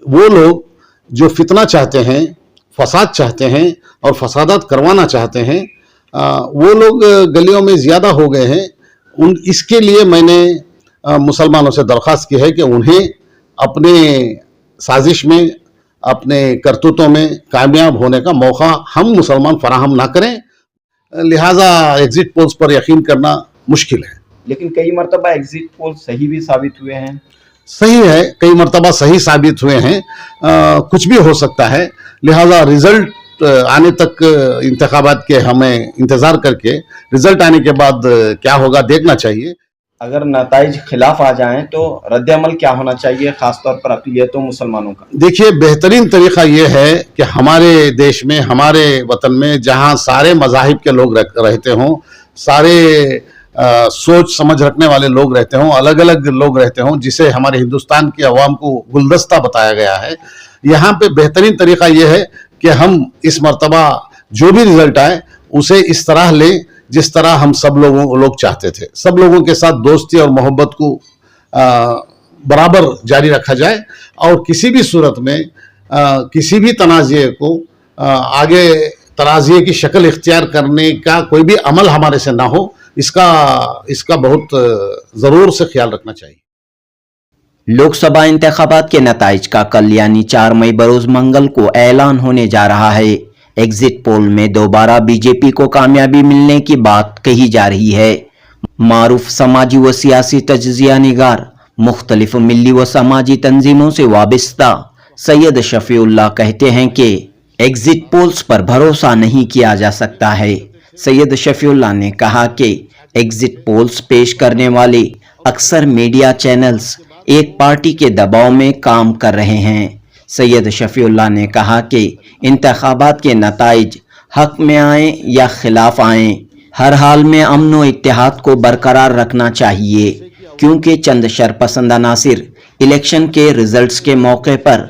वो लोग जो फितना चाहते हैं, फसाद चाहते हैं और फसादात करवाना चाहते हैं, वो लोग गलियों में ज़्यादा हो गए हैं। इसके लिए मैंने मुसलमानों से दरख्वास्त की है कि उन्हें अपने साजिश में, अपने करतूतों में कामयाब होने का मौका हम मुसलमान फराहम ना करें, लिहाजा एग्जिट पोल्स पर यकीन करना मुश्किल है। लेकिन कई मरतबा एग्जिट पोल सही भी साबित हुए हैं। सही है, कई मरतबा सही साबित हुए हैं, कुछ भी हो सकता है, लिहाजा रिजल्ट आने तक इंतखाबात के हमें इंतज़ार करके रिजल्ट आने के बाद क्या होगा देखना चाहिए। अगर नताइज खिलाफ आ जाएं तो रद्द-ए-अमल क्या होना चाहिए, खासतौर पर अक़लियतों मुसलमानों का? देखिए, बेहतरीन तरीक़ा ये है कि हमारे देश में, हमारे वतन में, जहाँ सारे मज़ाहिब के लोग रहते हों, सारे सोच समझ रखने वाले लोग रहते हों, अलग अलग लोग रहते हों, जिसे हमारे हिंदुस्तान की अवाम को गुलदस्ता बताया गया है, यहाँ पे बेहतरीन तरीक़ा ये है कि हम इस मर्तबा जो भी रिजल्ट आए उसे इस तरह लें जिस तरह हम सब लोग चाहते थे। सब लोगों के साथ दोस्ती और मोहब्बत को बराबर जारी रखा जाए और किसी भी सूरत में किसी भी तनाज़े को आगे तनाज़े की शक्ल इख्तियार करने का कोई भी अमल हमारे से ना हो, इसका बहुत ज़रूर से ख्याल रखना चाहिए। लोकसभा इंतखाबात के नताइज का कल यानी 4 मई बरोज मंगल को ऐलान होने जा रहा है। एग्जिट पोल में दोबारा बीजेपी को कामयाबी मिलने की बात कही जा रही है। मारूफ समाजी व सियासी तज्ज़िया निगार, मुख्तलिफ मिली व समाजी तंजीमों से वाबस्ता सैयद शफीउल्लाह कहते हैं कि एग्जिट पोल्स पर भरोसा नहीं किया जा सकता है। सैयद शफीउल्लाह ने कहा कि एग्जिट पोल्स पेश करने वाले अक्सर मीडिया चैनल्स एक पार्टी के दबाव में काम कर रहे हैं। सैयद शफीउल्लाह ने कहा कि इंतखाबात के नताइज हक में आएँ या खिलाफ आएँ, हर हाल में अमन व इत्तेहाद को बरकरार रखना चाहिए, क्योंकि चंद शरपसंद अनासिर इलेक्शन के रिजल्ट्स के मौके पर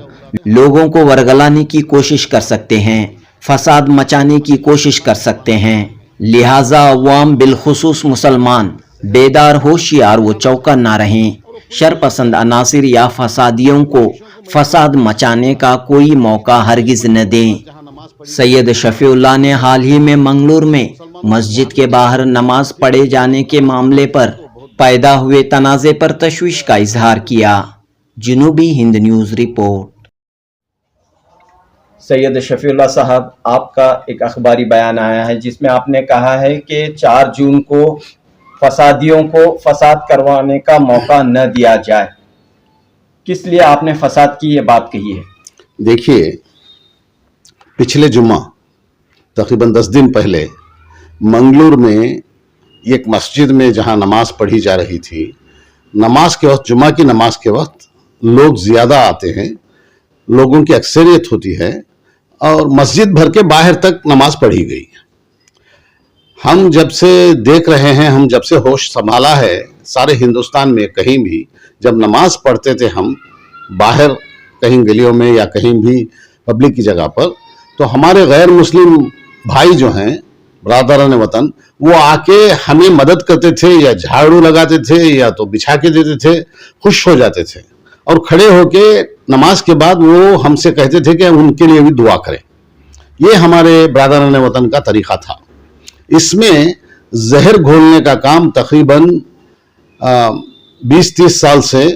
लोगों को वरगलाने की कोशिश कर सकते हैं, फसाद मचाने की कोशिश कर सकते हैं। लिहाजा अवाम बिलखुसूस मुसलमान बेदार, होशियार व चौकन्ना ना रहें। शरपसंद अनासिर या फसादियों को फसाद मचाने का कोई मौका हरगिज न दें। सैयद शफीउल्लाह ने हाल ही में मंगलूर में मस्जिद के बाहर नमाज पढ़े जाने के मामले पर पैदा हुए तनाज़े पर तशवीश का इजहार किया। जनूबी हिंद न्यूज़ रिपोर्ट। सैयद शफीउल्लाह साहब, आपका एक अखबारी बयान आया है जिसमें आपने कहा है कि 4 जून को फसादियों को फसाद करवाने का मौका न दिया जाए। किस लिए आपने फसाद की ये बात कही है? देखिए, पिछले जुम्मा तकरीबन 10 दिन पहले मंगलूर में एक मस्जिद में जहां नमाज पढ़ी जा रही थी, नमाज के वक्त, जुम्मा की नमाज के वक्त लोग ज़्यादा आते हैं, लोगों की अक्सरियत होती है और मस्जिद भर के बाहर तक नमाज पढ़ी गई। हम जब से देख रहे हैं, हम जब से होश संभाला है, सारे हिंदुस्तान में कहीं भी जब नमाज पढ़ते थे हम बाहर कहीं गलियों में या कहीं भी पब्लिक की जगह पर, तो हमारे गैर मुस्लिम भाई जो हैं, बरादरान वतन, वो आके हमें मदद करते थे, या झाड़ू लगाते थे, या तो बिछा के देते थे, खुश हो जाते थे और खड़े होके नमाज के बाद वो हमसे कहते थे कि उनके लिए भी दुआ करें। ये हमारे बरादरान वतन का तरीक़ा था। इसमें जहर घोलने का काम तकरीबन 20-30 साल से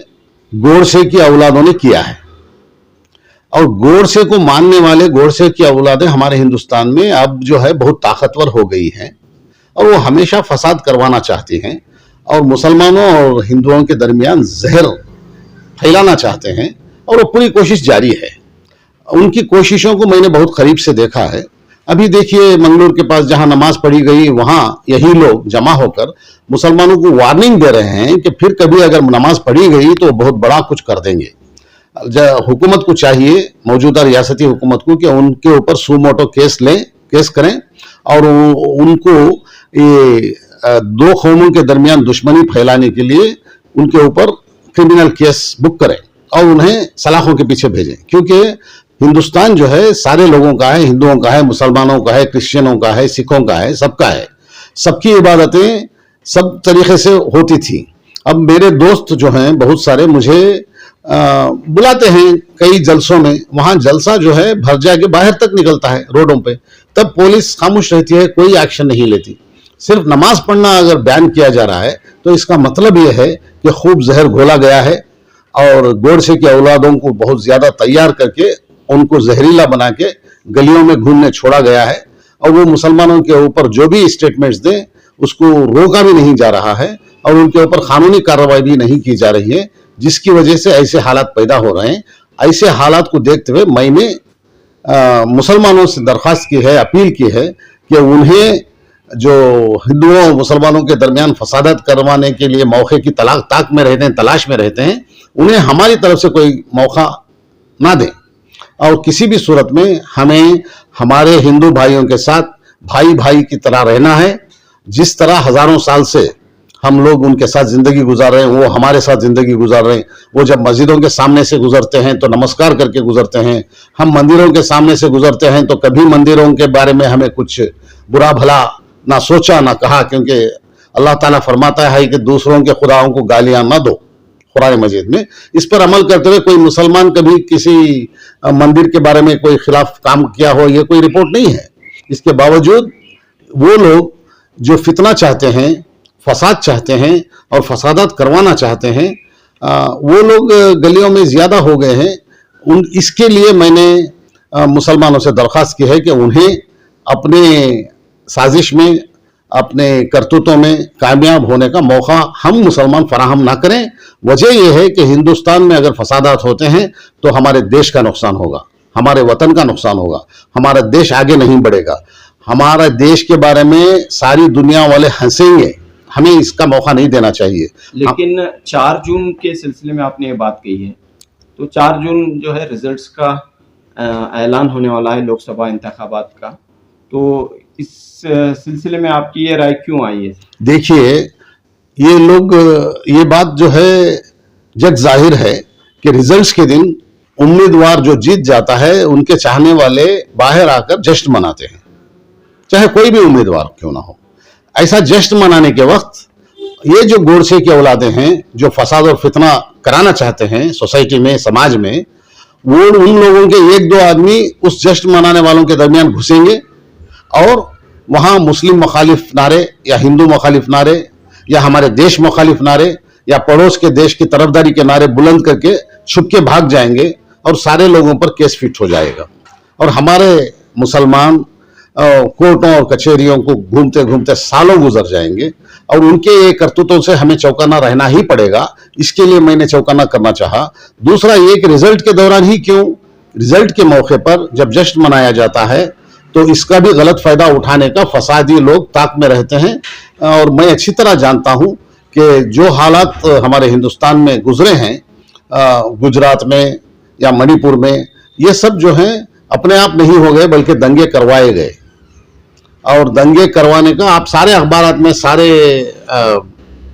गोडसे की औलादों ने किया है और गोडसे को मानने वाले गोडसे की औलादें हमारे हिंदुस्तान में अब जो है बहुत ताकतवर हो गई हैं और वो हमेशा फसाद करवाना चाहती हैं और मुसलमानों और हिंदुओं के दरमियान जहर फैलाना चाहते हैं और वो पूरी कोशिश जारी है। उनकी कोशिशों को मैंने बहुत करीब से देखा है। अभी देखिए, मंगलूर के पास जहां नमाज पढ़ी गई, वहां यही लोग जमा होकर मुसलमानों को वार्निंग दे रहे हैं कि फिर कभी अगर नमाज पढ़ी गई तो बहुत बड़ा कुछ कर देंगे। हुकूमत को चाहिए, मौजूदा रियासती हुकूमत को, कि उनके ऊपर सुमोटो केस करें और उनको ये 2 कौमों के दरमियान दुश्मनी फैलाने के लिए उनके ऊपर क्रिमिनल केस बुक करें और उन्हें सलाखों के पीछे भेजें। क्योंकि हिंदुस्तान जो है सारे लोगों का है, हिंदुओं का है, मुसलमानों का है, क्रिश्चियनों का है, सिखों का है, सबका है। सबकी इबादतें सब तरीके से होती थी। अब मेरे दोस्त जो हैं बहुत सारे मुझे बुलाते हैं कई जलसों में, वहां जलसा जो है भर जाके बाहर तक निकलता है रोडों पे, तब पुलिस खामोश रहती है, कोई एक्शन नहीं लेती। सिर्फ नमाज पढ़ना अगर बैन किया जा रहा है तो इसका मतलब यह है कि खूब जहर घोला गया है और गोडसे की औलादों को बहुत ज्यादा तैयार करके उनको जहरीला बना के गलियों में घूमने छोड़ा गया है, और वो मुसलमानों के ऊपर जो भी स्टेटमेंट्स दें उसको रोका भी नहीं जा रहा है और उनके ऊपर कानूनी कार्रवाई भी नहीं की जा रही है, जिसकी वजह से ऐसे हालात पैदा हो रहे हैं। ऐसे हालात को देखते हुए मैंने मुसलमानों से दरख्वास्त की है, अपील की है कि उन्हें जो हिंदुओं और मुसलमानों के दरमियान फसादत करवाने के लिए मौके की ताक में रहते हैं, तलाश में रहते हैं, उन्हें हमारी तरफ से कोई मौका ना दें और किसी भी सूरत में हमें हमारे हिंदू भाइयों के साथ भाई भाई की तरह रहना है। जिस तरह हजारों साल से हम लोग उनके साथ जिंदगी गुजार रहे हैं, वो हमारे साथ जिंदगी गुजार रहे हैं। वो जब मस्जिदों के सामने से गुजरते हैं तो नमस्कार करके गुजरते हैं, हम मंदिरों के सामने से गुजरते हैं तो कभी मंदिरों के बारे में हमें कुछ बुरा भला ना सोचा ना कहा, क्योंकि अल्लाह ताला फरमाता है कि दूसरों के खुदाओं को गालियां ना दो कुरान मजीद में। इस पर अमल करते हुए कोई मुसलमान कभी किसी मंदिर के बारे में कोई खिलाफ काम किया हो, ये कोई रिपोर्ट नहीं है। इसके बावजूद वो लोग जो फितना चाहते हैं, फसाद चाहते हैं और फसादात करवाना चाहते हैं, वो लोग गलियों में ज्यादा हो गए हैं। इसके लिए मैंने मुसलमानों से दरख्वास्त की है कि उन्हें अपने साजिश में, अपने करतूतों में कामयाब होने का मौका हम मुसलमान फराहम ना करें। वजह यह है कि हिंदुस्तान में अगर फसादात होते हैं तो हमारे देश का नुकसान होगा, हमारे वतन का नुकसान होगा, हमारा देश आगे नहीं बढ़ेगा। हमारा देश के बारे में सारी दुनिया वाले हंसेंगे, हमें इसका मौका नहीं देना चाहिए। लेकिन 4 जून के सिलसिले में आपने ये बात कही है, तो 4 जून जो है रिजल्ट्स का ऐलान होने वाला है लोकसभा इंतखाबात का, तो इस सिलसिले में आपकी ये राय क्यों आई है? देखिए, ये लोग, ये बात जो है जग जाहिर है कि रिजल्ट्स के दिन उम्मीदवार जो जीत जाता है उनके चाहने वाले बाहर आकर जश्न मनाते हैं, चाहे कोई भी उम्मीदवार क्यों ना हो। ऐसा जश्न मनाने के वक्त ये जो गोडसे की औलादें हैं जो फसाद और फितना कराना चाहते हैं सोसाइटी में, समाज में, वो उन लोगों के 1-2 आदमी उस जश्न मनाने वालों के दरमियान घुसेंगे और वहां मुस्लिम मुखालिफ नारे या हिंदू मुखालिफ नारे या हमारे देश मुखालिफ नारे या पड़ोस के देश की तरफदारी के नारे बुलंद करके छुप के भाग जाएंगे और सारे लोगों पर केस फिट हो जाएगा और हमारे मुसलमान कोर्टों और कचहरियों को घूमते घूमते सालों गुजर जाएंगे और उनके ये करतूतों से हमें चौकन्ना रहना ही पड़ेगा। इसके लिए मैंने चौकन्ना करना चाहा। दूसरा ये कि रिजल्ट के दौरान ही क्यों, रिजल्ट के मौके पर जब जश्न मनाया जाता है तो इसका भी गलत फायदा उठाने का फसादी लोग ताक में रहते हैं। और मैं अच्छी तरह जानता हूं कि जो हालात हमारे हिंदुस्तान में गुजरे हैं, गुजरात में या मणिपुर में, ये सब जो हैं अपने आप नहीं हो गए बल्कि दंगे करवाए गए। और दंगे करवाने का आप सारे अखबारात में, सारे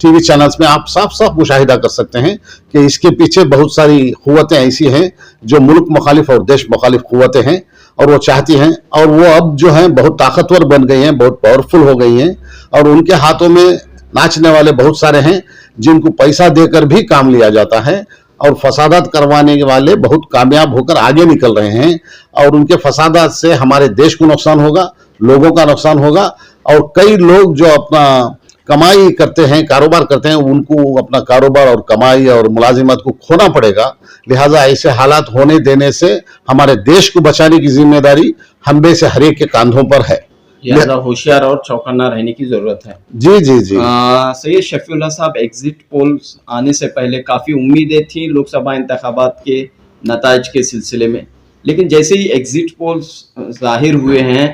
टीवी चैनल्स में आप साफ साफ मुशाहिदा कर सकते हैं कि इसके पीछे बहुत सारी कुव्वतें ऐसी हैं जो मुल्क मुखालिफ और देश मुखालिफ कुव्वतें हैं और वो चाहती हैं, और वो अब जो हैं बहुत ताकतवर बन गई हैं, बहुत पावरफुल हो गई हैं और उनके हाथों में नाचने वाले बहुत सारे हैं जिनको पैसा देकर भी काम लिया जाता है और फसादात करवाने वाले बहुत कामयाब होकर आगे निकल रहे हैं और उनके फसादात से हमारे देश को नुकसान होगा, लोगों का नुकसान होगा और कई लोग जो अपना कमाई करते हैं, कारोबार करते हैं, उनको अपना कारोबार और कमाई और मुलाजिमत को खोना पड़ेगा। लिहाजा ऐसे हालात होने देने से हमारे देश को बचाने की जिम्मेदारी हम में से हर एक के कांधों पर है। लिहाजा होशियार और चौकन्ना रहने की जरूरत है। जी जी जी। सैयद शफीउल्लाह साहब, एग्जिट पोल्स आने से पहले काफी उम्मीदें थी लोकसभा इंतखाबात के नताइज के सिलसिले में, लेकिन जैसे ही एग्जिट पोल्स जाहिर हुए हैं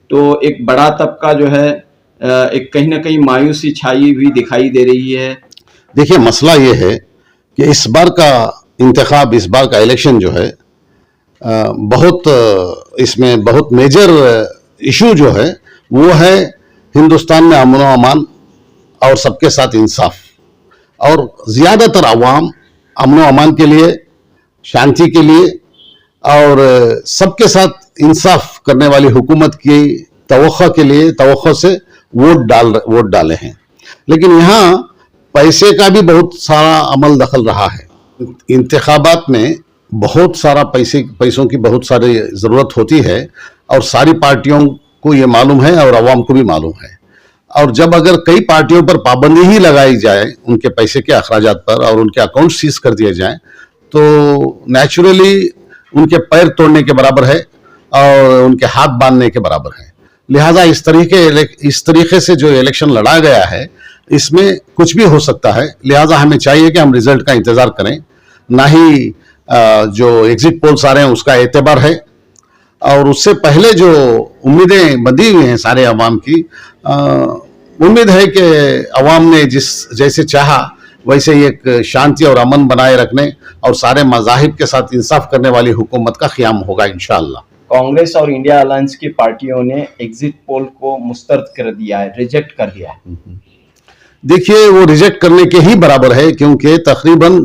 तो एक बड़ा तबका जो है एक कहीं ना कहीं मायूसी छाई हुई दिखाई दे रही है। देखिए, मसला ये है कि इस बार का इंतखाब, इस बार का इलेक्शन जो है बहुत, इसमें बहुत मेजर इशू जो है वो है हिंदुस्तान में अमन व अमान और सबके साथ इंसाफ। और ज़्यादातर अवाम अमन व अमान के लिए, शांति के लिए और सबके साथ इंसाफ करने वाली हुकूमत की तवक्को से वोट डाले हैं। लेकिन यहाँ पैसे का भी बहुत सारा अमल दखल रहा है। इंतखाबात में बहुत सारा पैसों की बहुत सारी ज़रूरत होती है और सारी पार्टियों को ये मालूम है और अवाम को भी मालूम है। और जब अगर कई पार्टियों पर पाबंदी ही लगाई जाए उनके पैसे के अखराजात पर और उनके अकाउंट सीज कर दिए जाएं तो नेचुरली उनके पैर तोड़ने के बराबर है और उनके हाथ बांधने के बराबर है। लिहाजा इस तरीके से जो इलेक्शन लड़ा गया है इसमें कुछ भी हो सकता है। लिहाजा हमें चाहिए कि हम रिजल्ट का इंतजार करें, ना ही जो एग्जिट पोल्स आ रहे हैं उसका एतबार है। और उससे पहले जो उम्मीदें बंधी हुई हैं सारे अवाम की, उम्मीद है कि अवाम ने जैसे चाहा वैसे ही एक शांति और अमन बनाए रखने और सारे मज़ाहिब के साथ इंसाफ करने वाली हुकूमत का क़याम होगा इंशाअल्लाह। कांग्रेस और इंडिया अलायंस की पार्टियों ने एग्जिट पोल को मुस्तरद कर दिया है, रिजेक्ट कर दिया है। देखिए, वो रिजेक्ट करने के ही बराबर है, क्योंकि तकरीबन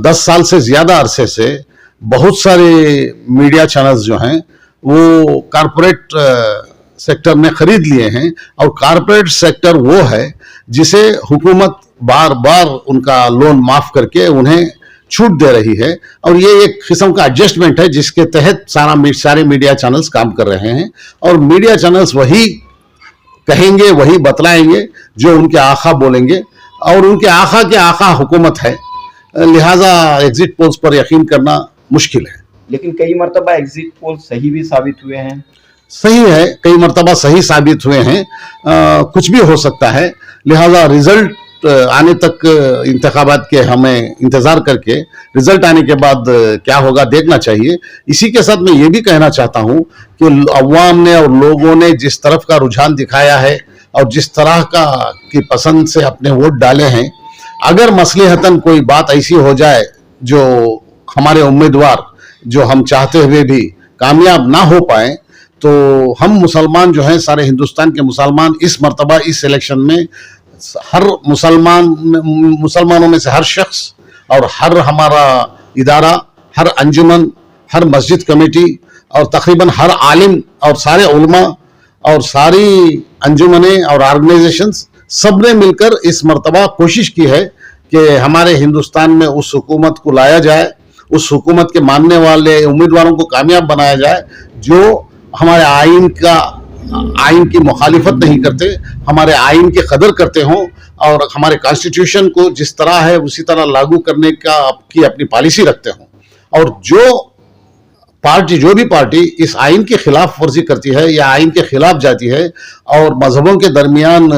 10 साल से ज़्यादा अरसे से बहुत सारे मीडिया चैनल्स जो हैं वो कारपोरेट सेक्टर ने खरीद लिए हैं। और कारपोरेट सेक्टर वो है जिसे हुकूमत बार बार उनका लोन माफ करके उन्हें छूट दे रही है। और ये एक किस्म का एडजस्टमेंट है जिसके तहत सारे मीडिया चैनल्स काम कर रहे हैं। और मीडिया चैनल्स वही कहेंगे, वही बतलाएंगे जो उनके आका बोलेंगे, और उनके आका के आका हुकूमत है। लिहाजा एग्जिट पोल्स पर यकीन करना मुश्किल है। लेकिन कई मरतबा एग्जिट पोल सही भी साबित हुए हैं। सही है, कई मरतबा सही साबित हुए हैं, कुछ भी हो सकता है। लिहाजा रिजल्ट आने तक इंतखाबात के हमें इंतजार करके रिजल्ट आने के बाद क्या होगा देखना चाहिए। इसी के साथ मैं ये भी कहना चाहता हूँ कि अवाम ने और लोगों ने जिस तरफ का रुझान दिखाया है और जिस तरह की पसंद से अपने वोट डाले हैं, अगर मसलहतन कोई बात ऐसी हो जाए जो हमारे उम्मीदवार जो हम चाहते हुए भी कामयाब ना हो पाए, तो हम मुसलमान जो हैं, सारे हिंदुस्तान के मुसलमान इस मर्तबा इस इलेक्शन में हर मुसलमानों में से हर शख्स और हर हमारा इदारा, हर अंजुमन, हर मस्जिद कमेटी और तकरीबन हर आलिम और सारे उलमा और सारी अंजुमनें और ऑर्गेनाइजेशंस सब ने मिलकर इस मर्तबा कोशिश की है कि हमारे हिंदुस्तान में उस हुकूमत को लाया जाए, उस हुकूमत के मानने वाले उम्मीदवारों को कामयाब बनाया जाए जो हमारे आइन की मुखालिफत नहीं करते, हमारे आइन की कदर करते हों और हमारे कॉन्स्टिट्यूशन को जिस तरह है उसी तरह लागू करने की अपनी पॉलिसी रखते हों। और जो भी पार्टी इस आइन की खिलाफ वर्जी करती है या आइन के खिलाफ जाती है और मजहबों के दरमियान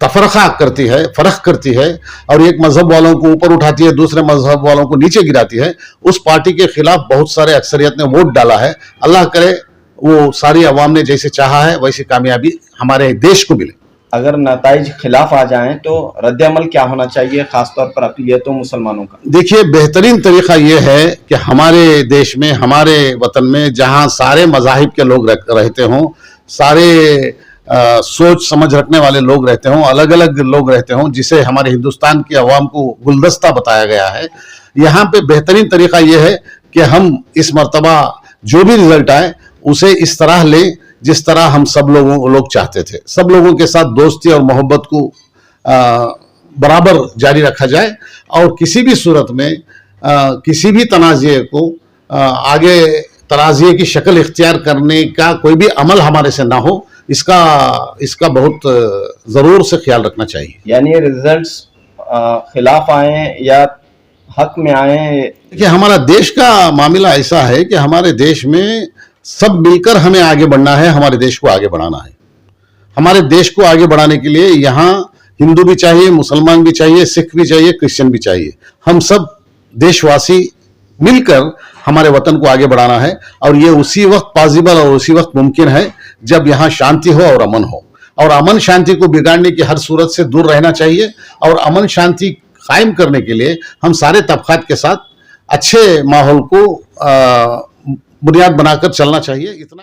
तफरका करती है, फर्क करती है और एक मजहब वालों को ऊपर उठाती है, दूसरे मजहब वालों को नीचे गिराती है, उस पार्टी के खिलाफ बहुत सारे अक्सरियत ने वोट डाला है। अल्लाह करे वो सारी अवाम ने जैसे चाहा है वैसी कामयाबी हमारे देश को मिले। अगर नताइज खिलाफ आ जाएं तो रद्द-ए-अमल क्या होना चाहिए, खासतौर पर अक़लियतों मुसलमानों का? देखिए, बेहतरीन तरीका ये है कि हमारे देश में, हमारे वतन में, जहाँ सारे मज़ाहिब के लोग रहते हों, सारे सोच समझ रखने वाले लोग रहते हों, अलग अलग लोग रहते हों, जिसे हमारे हिंदुस्तान की अवाम को गुलदस्ता बताया गया है, यहाँ पे बेहतरीन तरीका ये है कि हम इस मर्तबा जो भी रिजल्ट आए उसे इस तरह लें जिस तरह हम सब लोग चाहते थे। सब लोगों के साथ दोस्ती और मोहब्बत को बराबर जारी रखा जाए और किसी भी सूरत में किसी भी तनाज़े को आगे तराज़े की शक्ल इख्तियार करने का कोई भी अमल हमारे से ना हो, इसका बहुत ज़रूर से ख्याल रखना चाहिए। यानी रिजल्ट्स खिलाफ आए या हक में आए। देखिए, हमारा देश का मामला ऐसा है कि हमारे देश में सब मिलकर हमें आगे बढ़ना है, हमारे देश को आगे बढ़ाना है। हमारे देश को आगे बढ़ाने के लिए यहाँ हिंदू भी चाहिए, मुसलमान भी चाहिए, सिख भी चाहिए, क्रिश्चियन भी चाहिए। हम सब देशवासी मिलकर हमारे वतन को आगे बढ़ाना है और ये उसी वक्त पॉसिबल और उसी वक्त मुमकिन है जब यहाँ शांति हो और अमन हो। और अमन शांति को बिगाड़ने की हर सूरत से दूर रहना चाहिए और अमन शांति कायम करने के लिए हम सारे तबकात के साथ अच्छे माहौल को बुनियाद बनाकर चलना चाहिए। इतना